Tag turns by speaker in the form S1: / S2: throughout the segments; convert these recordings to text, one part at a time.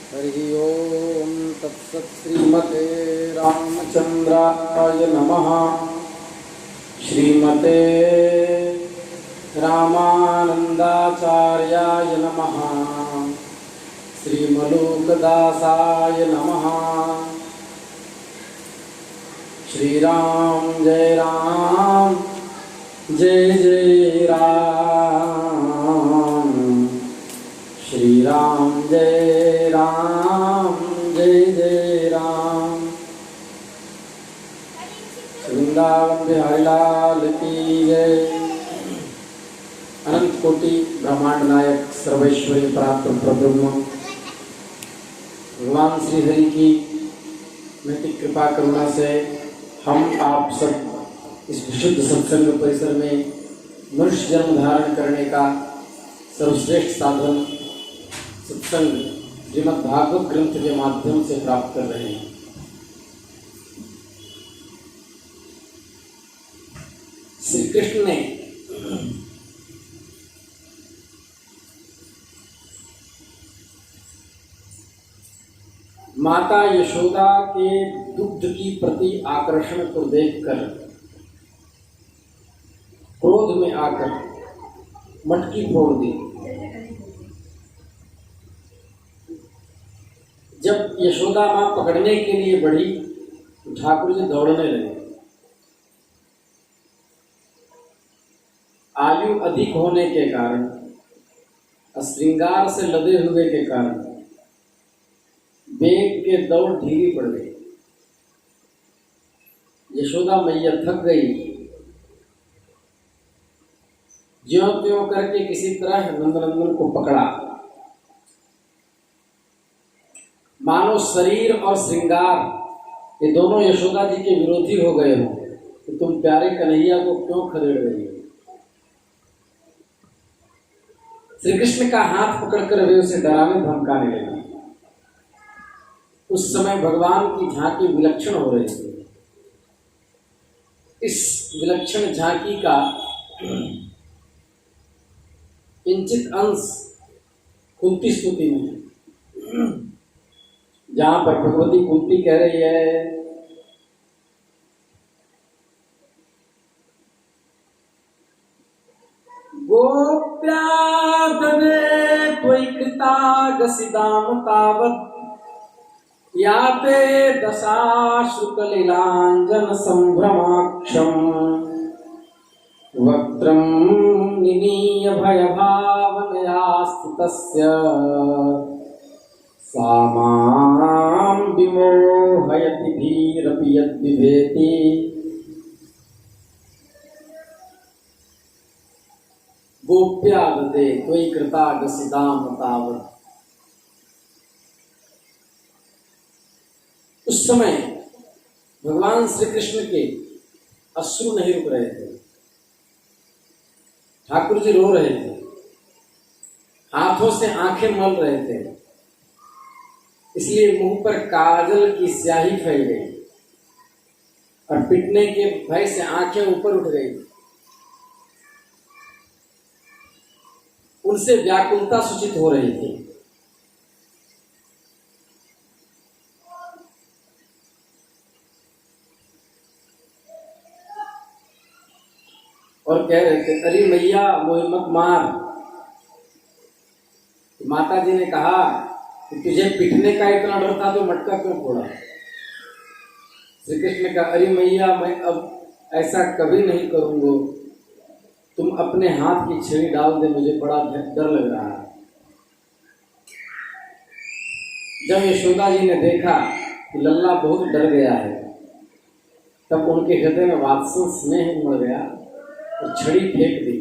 S1: हरि ओम तत्सत् श्रीमते रामचंद्राय नमः। श्रीमते रामानंदाचार्याय नमः। श्रीमलोकदासाय नमः। श्री राम जय जय राम। श्री राम जय जय राम। वृंदावन बिहारी लाल की जय। अनंत कोटि ब्रह्मांड नायक सर्वेश्वरी प्राप्त प्रब्रह्म भगवान श्री हरि की नैतिक कृपा करुणा से हम आप सब इस विशुद्ध सत्संग परिसर में मनुष्य जन्म धारण करने का सर्वश्रेष्ठ साधन सत्संग श्रीमद् भागवत ग्रंथ के माध्यम से प्राप्त कर रहे हैं। श्री कृष्ण ने माता यशोदा के दुग्ध की प्रति आकर्षण को देखकर क्रोध में आकर मटकी फोड़ दी। जब यशोदा मां पकड़ने के लिए बढ़ी तो ठाकुर जी दौड़ने लगे। आयु अधिक होने के कारण श्रृंगार से लदे हुए के कारण वेग के दौड़ ढीली पड़ गई। यशोदा मैया थक गई। ज्यों त्यों करके किसी तरह नंदनंदन को पकड़ा। मानो शरीर और श्रृंगार ये दोनों यशोदा जी के विरोधी हो गए हो तो तुम प्यारे कन्हैया को क्यों खदेड़ रही हो। श्री कृष्ण का हाथ पकड़कर वे उसे डराने धमकाने लगे। उस समय भगवान की झांकी विलक्षण हो रही थी। इस विलक्षण झांकी का किंचित अंश कुंती स्तुति में है, जहां पर भगवती कुंती कह रही है, गोप्या ददे त्वयि कृतागसिदाम तावत् याते दशाश्रुकलिलाञ्जन संभ्रमाक्षम् वक्त्रं निनीय भयभावनया स्थितस्य सा मां विमोहयति धीरपि यद्विभेति। गोप्या ददे त्वयि कृतागसिदाम तावत्। उस समय भगवान श्री कृष्ण के अश्रु नहीं रुक रहे थे। ठाकुर जी रो रहे थे, हाथों से आंखें मल रहे थे, इसलिए मुंह पर काजल की स्याही फैल गई और पिटने के भय से आंखें ऊपर उठ गई। उनसे व्याकुलता सूचित हो रही थी। और कह रहे थे, अरे मैया मोहे मत मार। माता जी ने कहा कि तुझे पिटने का इतना डर था तो मटका क्यों फोड़ा। श्री कृष्ण का, अरे मैया मैं अब ऐसा कभी नहीं करूंगा, तुम अपने हाथ की छड़ी डाल दे, मुझे बड़ा डर लग रहा है। जब यशोदा जी ने देखा कि लल्ला बहुत डर गया है, तब उनके हृदय में वात्सल स्नेह उमड़ गया और छड़ी फेंक दी।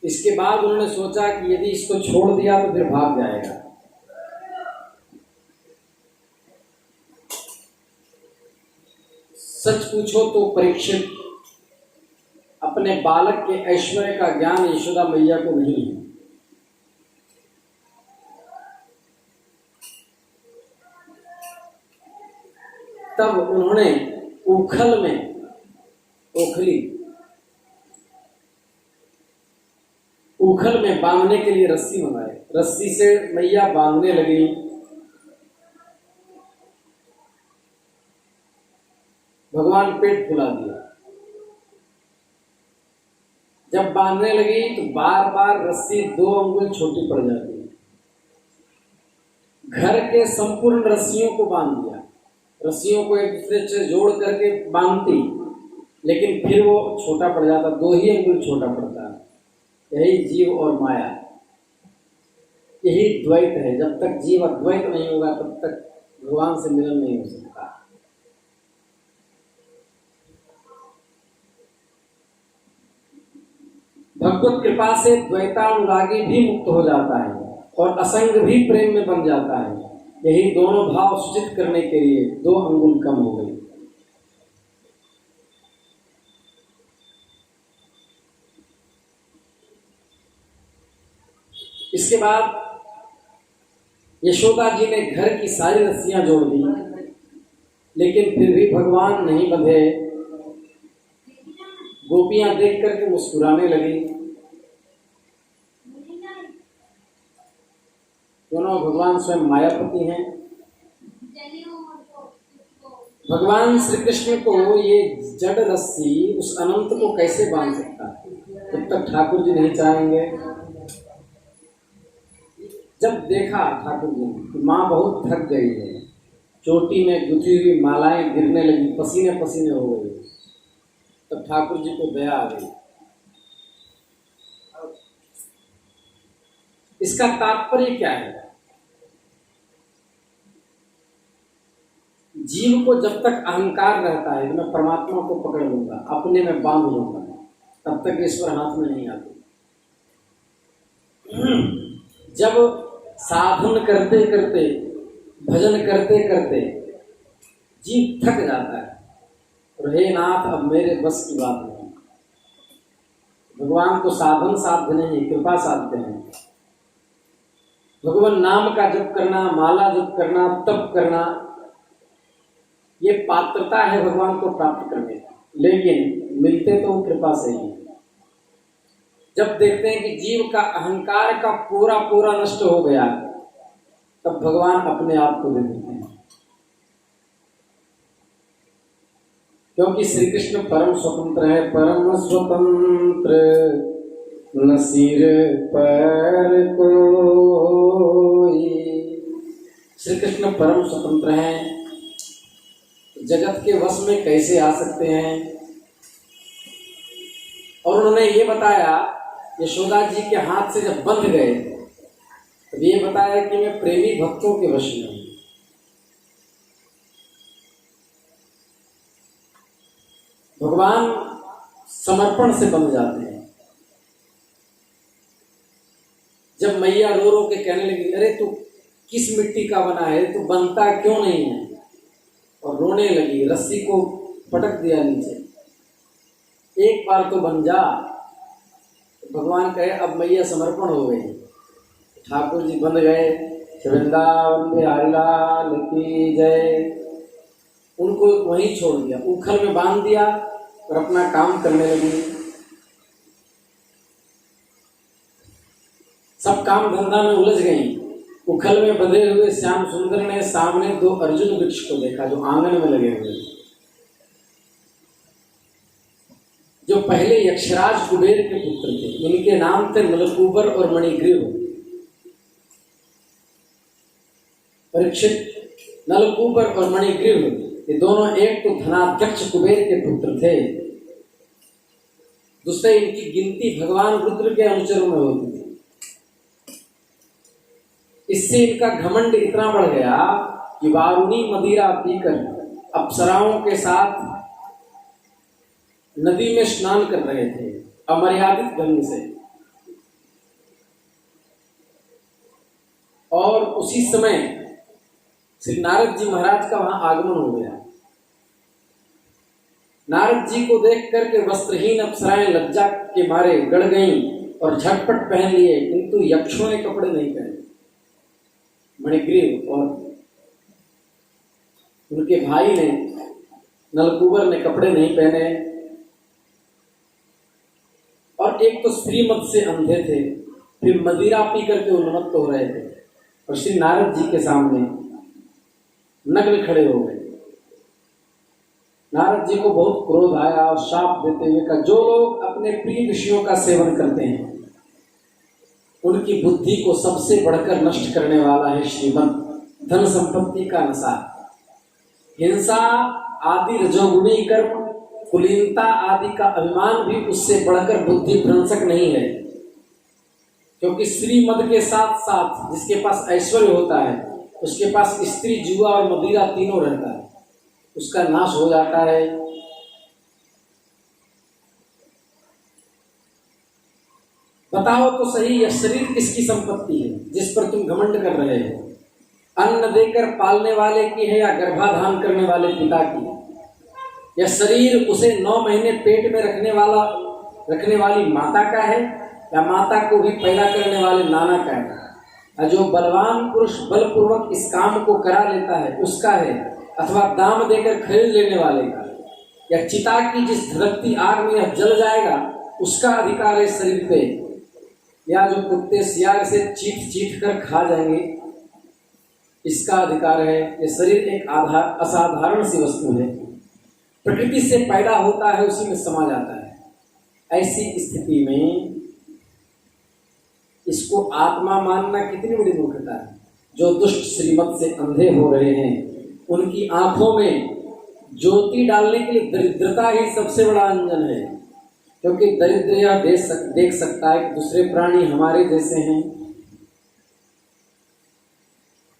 S1: इसके बाद उन्होंने सोचा कि यदि इसको छोड़ दिया तो फिर भाग जाएगा। सच पूछो तो परीक्षित अपने बालक के ऐश्वर्य का ज्ञान यशोदा मैया को नहीं है। तब उन्होंने उखल में ओखली उखल में बांधने के लिए रस्सी मंगाई। रस्सी से मैया बांधने लगी भगवान पेट फुला दिया। जब बांधने लगी तो बार बार रस्सी 2 अंगुल छोटी पड़ जाती। घर के संपूर्ण रस्सियों को बांध दिया, रस्सियों को एक दूसरे से जोड़ करके बांधती, लेकिन फिर वो छोटा पड़ जाता, 2 ही अंगुल छोटा पड़ता है। यही जीव और माया, यही द्वैत है। जब तक जीव अद्वैत नहीं होगा तब तक भगवान से मिलन नहीं हो सकता। भगवत कृपा से द्वैतानुरागी भी मुक्त हो जाता है और असंग भी प्रेम में बन जाता है। यही दोनों भाव सूचित करने के लिए 2 अंगुल कम हो गई। इसके बाद यशोदा जी ने घर की सारी रस्सियां जोड़ दी, लेकिन फिर भी भगवान नहीं बंधे। गोपियां देख करके मुस्कुराने लगी। दोनों भगवान स्वयं मायापति हैं। भगवान श्री कृष्ण को ये जड़ रस्सी उस अनंत को कैसे बांध सकता है जब तक ठाकुर जी नहीं चाहेंगे। जब देखा ठाकुर जी कि माँ बहुत थक गई है, चोटी में गुथी हुई मालाएं गिरने लगी, पसीने पसीने हो गई, तब ठाकुर जी को दया आ गई। इसका तात्पर्य क्या है? जीव को जब तक अहंकार रहता है कि मैं परमात्मा को पकड़ लूंगा, अपने में बांध लूंगा, तब तक ईश्वर हाथ में नहीं आते। जब साधन करते करते, भजन करते करते जीव थक जाता है और हे नाथ अब मेरे बस की बात नहीं। भगवान को साधन साध्य नहीं, कृपा साध्य है। भगवान नाम का जप करना, माला जप करना, तप करना, ये पात्रता है भगवान को प्राप्त करने का, लेकिन मिलते तो कृपा से ही। जब देखते हैं कि जीव का अहंकार का पूरा पूरा नष्ट हो गया, तब भगवान अपने आप को दे देते हैं। क्योंकि श्री कृष्ण परम स्वतंत्र है। परम स्वतंत्र न सिर पर कोई। श्री कृष्ण परम स्वतंत्र हैं, जगत के वश में कैसे आ सकते हैं। और उन्होंने ये बताया, यशोदा जी के हाथ से जब बंध गए तब ये बताया कि मैं प्रेमी भक्तों के वश में हूं। भगवान समर्पण से बंध जाते हैं। जब मैया रो रो के कहने लगी, अरे तू किस मिट्टी का बना है, तू बनता क्यों नहीं है, और रोने लगी, रस्सी को पटक दिया नीचे, एक बार तो बन जा। तो भगवान कहे अब मैया समर्पण हो गई। ठाकुर जी बन गए। वृंदावन बिहारी लाल की जय। उनको वहीं छोड़ दिया, उखल में बांध दिया और अपना काम करने लगी। सब काम धंधा में उलझ गई। उखल में बंधे हुए श्याम सुंदर ने सामने 2 अर्जुन वृक्ष को देखा जो आंगन में लगे हुए, जो पहले यक्षराज कुबेर के पुत्र थे। इनके नाम थे नलकूबर और मणिग्रीव। परीक्षित, नलकूबर और मणिग्रीव, ये दोनों एक तो धनाध्यक्ष कुबेर के पुत्र थे, दूसरे इनकी गिनती भगवान रुद्र के अनुचरों में होती थी। इससे इनका घमंड इतना बढ़ गया कि वारुणी मदिरा पीकर अप्सराओं के साथ नदी में स्नान कर रहे थे अमर्यादित ढंग से। और उसी समय श्री नारद जी महाराज का वहां आगमन हो गया। नारद जी को देख करके वस्त्रहीन अप्सराएं लज्जा के मारे गड़ गईं और झटपट पहन लिए, किंतु यक्षों ने कपड़े नहीं पहने। मणिग्रीव और उनके भाई ने, नलकूबर ने कपड़े नहीं पहने। और एक तो श्रीमत से अंधे थे, फिर मदिरा पी करके उन्मत्त हो रहे थे और श्री नारद जी के सामने नग्न खड़े हो गए। नारद जी को बहुत क्रोध आया और शाप देते हुए कहा, जो लोग अपने प्रिय विषयों का सेवन करते हैं उनकी बुद्धि को सबसे बढ़कर नष्ट करने वाला है श्रीमंत धन संपत्ति का नशा। हिंसा आदि रजोगुणी कर्म, कुलीनता आदि का अभिमान भी उससे बढ़कर बुद्धि भ्रंशक नहीं है, क्योंकि श्रीमद के साथ साथ जिसके पास ऐश्वर्य होता है उसके पास स्त्री, जुआ और मदिरा तीनों रहता है, उसका नाश हो जाता है। बताओ तो सही, यह शरीर किसकी संपत्ति है जिस पर तुम घमंड कर रहे हो? अन्न देकर पालने वाले की है या गर्भाधान करने वाले पिता की? यह शरीर उसे 9 महीने पेट में रखने वाली माता का है या माता को भी पैदा करने वाले नाना का है? और जो बलवान पुरुष बलपूर्वक इस काम को करा लेता है उसका है, अथवा दाम देकर खरीद लेने वाले का? या चिता की जिस धधकती आग में यह जल जाएगा उसका अधिकार है शरीर पे? या जो कुत्ते सियार से चीट चीट कर खा जाएंगे इसका अधिकार है? यह शरीर एक असाधारण सी वस्तु है, प्रकृति से पैदा होता है, उसी में समा जाता है। ऐसी स्थिति में इसको आत्मा मानना कितनी बड़ी मूर्खता है। जो दुष्ट श्रीमत से अंधे हो रहे हैं उनकी आंखों में ज्योति डालने के लिए दरिद्रता ही सबसे बड़ा अंजन है, क्योंकि दरिद्र यह देख सकता है कि दूसरे प्राणी हमारे जैसे हैं।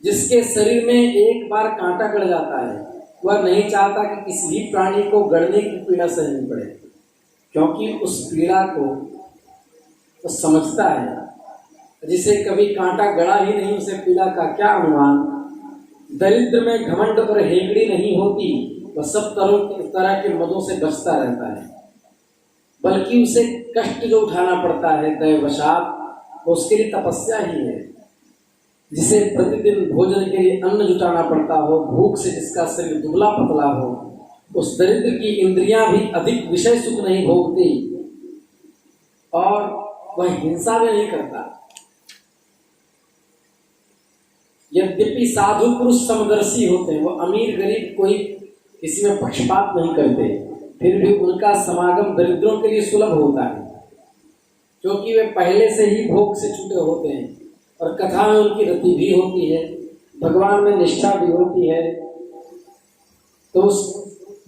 S1: जिसके शरीर में एक बार कांटा गड़ जाता है वह नहीं चाहता कि किसी भी प्राणी को गड़ने की पीड़ा सहनी पड़े, क्योंकि उस पीड़ा को तो समझता है। जिसे कभी कांटा गड़ा ही नहीं उसे पीड़ा का क्या अनुमान। दरिद्र में घमंड और हेगड़ी नहीं होती, वह सब तरह के मदों से बचता रहता है, बल्कि उसे कष्ट जो उठाना पड़ता है दैववशात उसके लिए तपस्या ही है। जिसे प्रतिदिन भोजन के लिए अन्न जुटाना पड़ता हो, भूख से जिसका शरीर दुबला पतला हो, उस दरिद्र की इंद्रियां भी अधिक विषय सुख नहीं भोगती और वह हिंसा भी नहीं करता। यद्यपि साधु पुरुष समदर्शी होते हैं, वो अमीर गरीब कोई किसी में पक्षपात नहीं करते, फिर भी उनका समागम दरिद्रों के लिए सुलभ होता है, क्योंकि वे पहले से ही भोग से छूटे होते हैं और कथा में उनकी रति भी होती है, भगवान में निष्ठा भी होती है। तो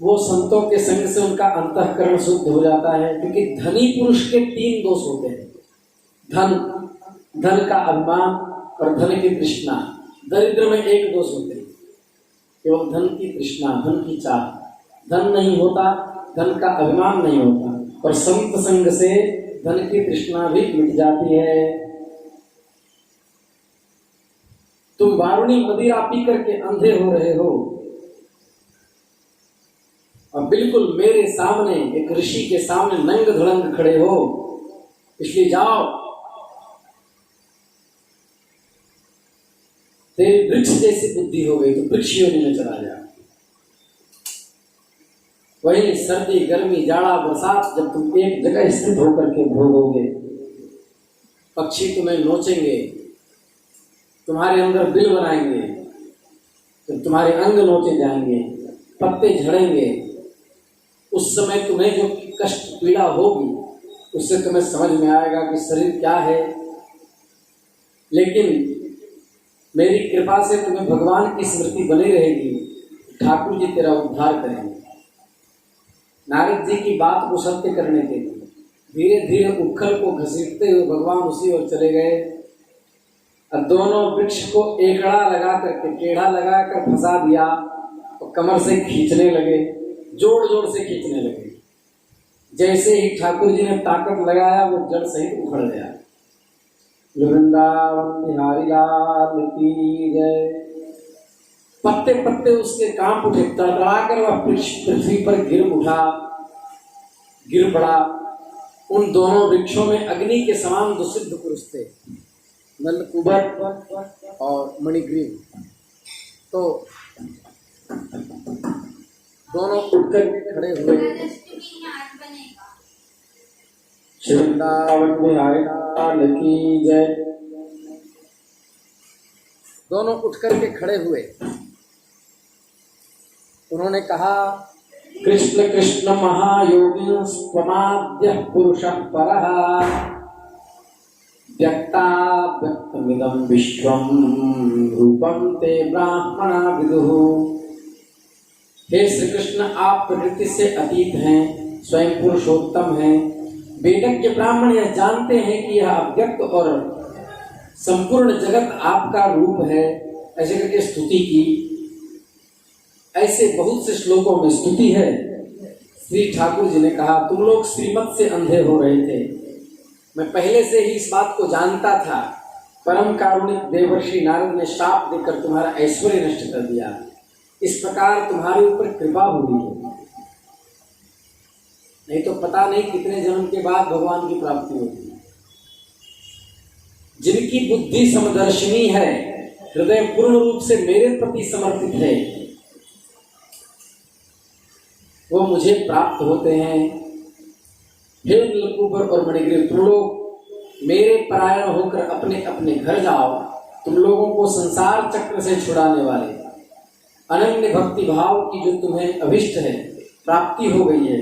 S1: वो संतों के संग से उनका अंतःकरण शुद्ध हो जाता है, क्योंकि धनी पुरुष के 3 दोष होते हैं। धन का अभिमान और धन की तृष्णा। दरिद्र में 1 दोष होते हैं, केवल धन की तृष्णा, धन की चाह। धन नहीं होता, धन का अभिमान नहीं होता, और संत संग से धन की तृष्णा भी मिट जाती है। तुम वारुणी मदिरा पी करके अंधे हो रहे हो और बिल्कुल मेरे सामने एक ऋषि के सामने नंग धड़ंग खड़े हो, इसलिए जाओ, तेरी वृक्ष जैसी बुद्धि हो गई तो वृक्ष योनि में चला जा। वही सर्दी गर्मी जाड़ा बरसात जब तुम एक जगह स्थित होकर के भोगोगे, पक्षी तुम्हें नोचेंगे, तुम्हारे अंदर बिल बनाएंगे, तो तुम्हारे अंग नोचे जाएंगे, पत्ते झड़ेंगे, उस समय तुम्हें जो कष्ट पीड़ा होगी उससे तुम्हें समझ में आएगा कि शरीर क्या है। लेकिन मेरी कृपा से तुम्हें भगवान की स्मृति बनी रहेगी, ठाकुर जी तेरा उद्धार करेंगे। नारद जी की बात को सत्य करने के लिए धीरे धीरे उखल को घसीटते हुए भगवान उसी ओर चले गए और दोनों वृक्ष को एकड़ा लगा करके टेढ़ा लगा कर फंसा दिया और कमर से खींचने लगे, जोर जोर से खींचने लगे। जैसे ही ठाकुर जी ने ताकत लगाया वो जड़ सहित उखड़ गया। वृंदावन बिहारी लाल की जय। पत्ते पत्ते उसके कांप उठे, तड़तड़ा कर वह पृथ्वी पर गिर पड़ा। उन दोनों वृक्षों में अग्नि के समान 2 सिद्ध पुरुष थे, नलकुबर और मणिग्रीव। तो दोनों उठकर खड़े हुए। वृंदावन बिहारी लाल की जय। दोनों उठ करके खड़े हुए। उन्होंने कहा, कृष्ण कृष्ण महायोगिन स्वमाद्यः पुरुषः परः व्यक्ता व्यक्तमिदं विश्वं रूपं ते ब्राह्मणा विदुः। हे श्री कृष्ण, आप प्रकृति से अतीत हैं, स्वयं पुरुषोत्तम हैं। वेदज्ञ ब्राह्मण यह जानते हैं कि यह अव्यक्त और संपूर्ण जगत आपका रूप है। ऐसे करके स्तुति की। ऐसे बहुत से श्लोकों में स्तुति है। श्री ठाकुर जी ने कहा, तुम लोग श्रीमत से अंधे हो रहे थे, मैं पहले से ही इस बात को जानता था। परम कारुणिक देवर्षि नारद ने शाप देकर तुम्हारा ऐश्वर्य नष्ट कर दिया। इस प्रकार तुम्हारे ऊपर कृपा हुई है, नहीं तो पता नहीं कितने जन्म के बाद भगवान की प्राप्ति होगी। जिनकी बुद्धि समदर्शिनी है, हृदय पूर्ण रूप से मेरे प्रति समर्पित है, वो मुझे प्राप्त होते हैं। हे नीलकुबर और मणिग्रीव, तुम लोग मेरे परायण होकर अपने अपने घर जाओ। तुम लोगों को संसार चक्र से छुड़ाने वाले अनन्य भक्ति भाव की जो तुम्हें अभिष्ट है प्राप्ति हो गई है।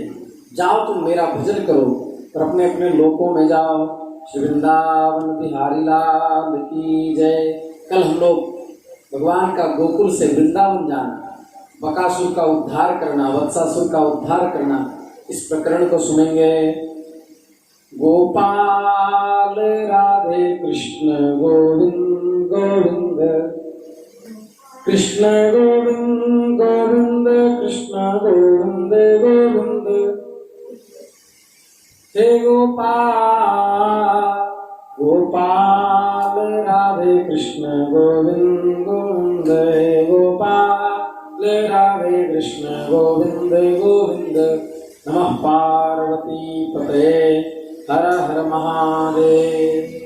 S1: जाओ तुम मेरा भजन करो और अपने अपने लोकों में जाओ। श्री वृंदावन बिहारी लाल की जय। कल हम लोग भगवान का गोकुल से वृंदावन जाना, बकासुर का उद्धार करना, वत्सासुर का उद्धार करना, इस प्रकरण को सुनेंगे। गोपाल राधे कृष्ण गोविंद गोविंद, कृष्ण गोविंद गोविंद, कृष्ण गोविंद गोविंद। हे गोपाल गोपाल राधे कृष्ण गोविंद गोविंद, हे गोपाल राधे कृष्ण गोविंद गोविंद। नमः पार्वती पतये, हर हर महादेव।